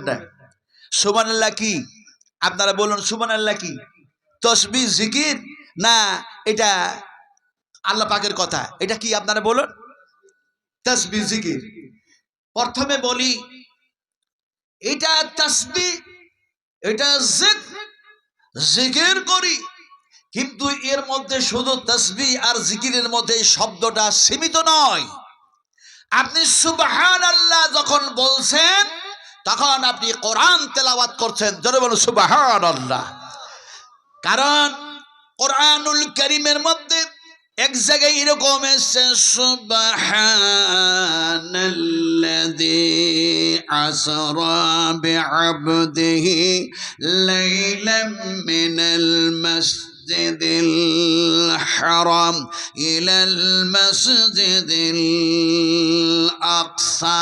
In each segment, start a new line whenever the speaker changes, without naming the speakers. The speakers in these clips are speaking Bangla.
না। সুবহানাল্লাহ কি? আপনারা বলুন সুবহানাল্লাহ কি? তসবিহ জিকির না এটা আল্লাহ পাকের কথা? এটা কি আপনারা বলুন? তসবিহ জিকির। প্রথমে বলি এটা তসবিহ, এটা জিকির করি, কিন্তু এর মধ্যে শুধু তসবিহ আর জিকিরের মধ্যে শব্দটা সীমিত নয়। আপনি সুবহানাল্লাহ যখন বলছেন তখন আপনি কোরআন তেলাওয়াত করছেন। জোরে বলুন সুবহানাল্লাহ। কারণ কোরআনুল কারীমের মধ্যে এক জায়গায় এরকম এসেছে, সুবহানাল্লাযী আসরা বিআবদিহি লাইলাম মিনাল মাসজিদিল হারাম ইলাল মাসজিদিল আকসা।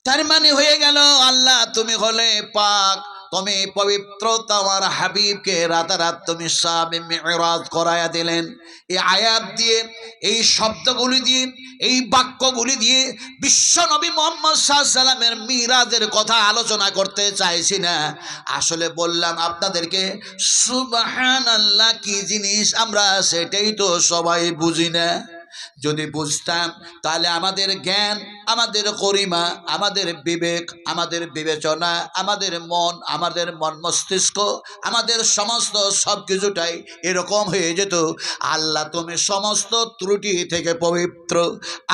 তার মানে হয়ে গেল আল্লাহ তুমি হলে পাক, তুমি পবিত্র, তোমার হাবিবকে রাতারাত তুমি সাবে মিরাজ করায়া দিলেন। এই আয়াত দিয়ে, এই শব্দগুলি দিয়ে, এই বাক্যগুলি দিয়ে বিশ্ব নবী মুহাম্মদ সাল্লাল্লাহু আলাইহি সাল্লামের মিরাজের কথা আলোচনা করতে চাইছি না। আসলে বললাম আপনাদেরকে সুবহানাল্লাহ কি জিনিস আমরা সেটাই তো সবাই বুঝি না। যদি বুঝতাম তাহলে আমাদের জ্ঞান, আমাদের গরিমা, আমাদের বিবেক, আমাদের বিবেচনা, আমাদের মন মস্তিষ্ক, আমাদের সমস্ত সবকিছুটাই এরকম হয়ে যেত, আল্লাহ তুমি সমস্ত ত্রুটি থেকে পবিত্র,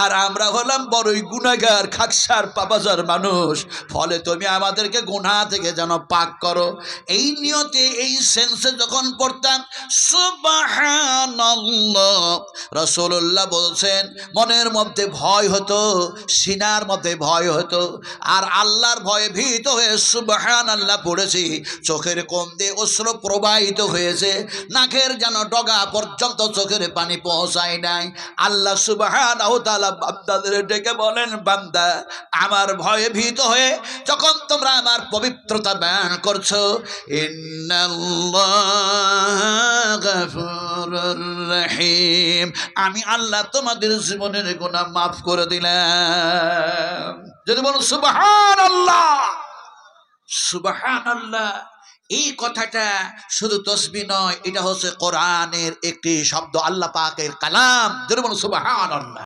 আর আমরা হলাম বড়ই গুনাহগার, খাকসার পাপাজার মানুষ, ফলে তুমি আমাদেরকে গুনাহ থেকে যেন পাক করো। এই নিয়তে, এই সেন্সে যখন পড়তাম সুবহানাল্লাহ, রাসূলুল্লাহ বলছেন মনের মধ্যে ভয় হতো, সিনার মধ্যে ভয় হতো, আর আল্লাহর ভয়ে ভীত হয়ে সুবহানাল্লাহ পড়েছি। চোখের কোণ দিয়ে অশ্রু প্রবাহিত হয়েছে, নাকের যেন ডগা পর্যন্ত চোখের পানি পৌঁছায় নাই। আল্লাহ সুবহানাহু ওয়া তাআলা বান্দাদের ডেকে বলেন, বান্দা আমার ভয়ে ভীত হয়ে যখন তোমরা আমার পবিত্রতা বয়ান করছো, ইন্নাল্লাহা গাফুরুর রহিম, আমি আল্লাহ তোমাদের জীবনের গুনাহ মাফ করে দিলাম। যদি বলো সুবহানাল্লাহ, সুবহানাল্লাহ। এই কথাটা শুধু তাসবিহ নয়, এটা হচ্ছে কোরআনের একটি শব্দ, আল্লাহ পাকের কালাম। যদি বলো সুবহানাল্লাহ।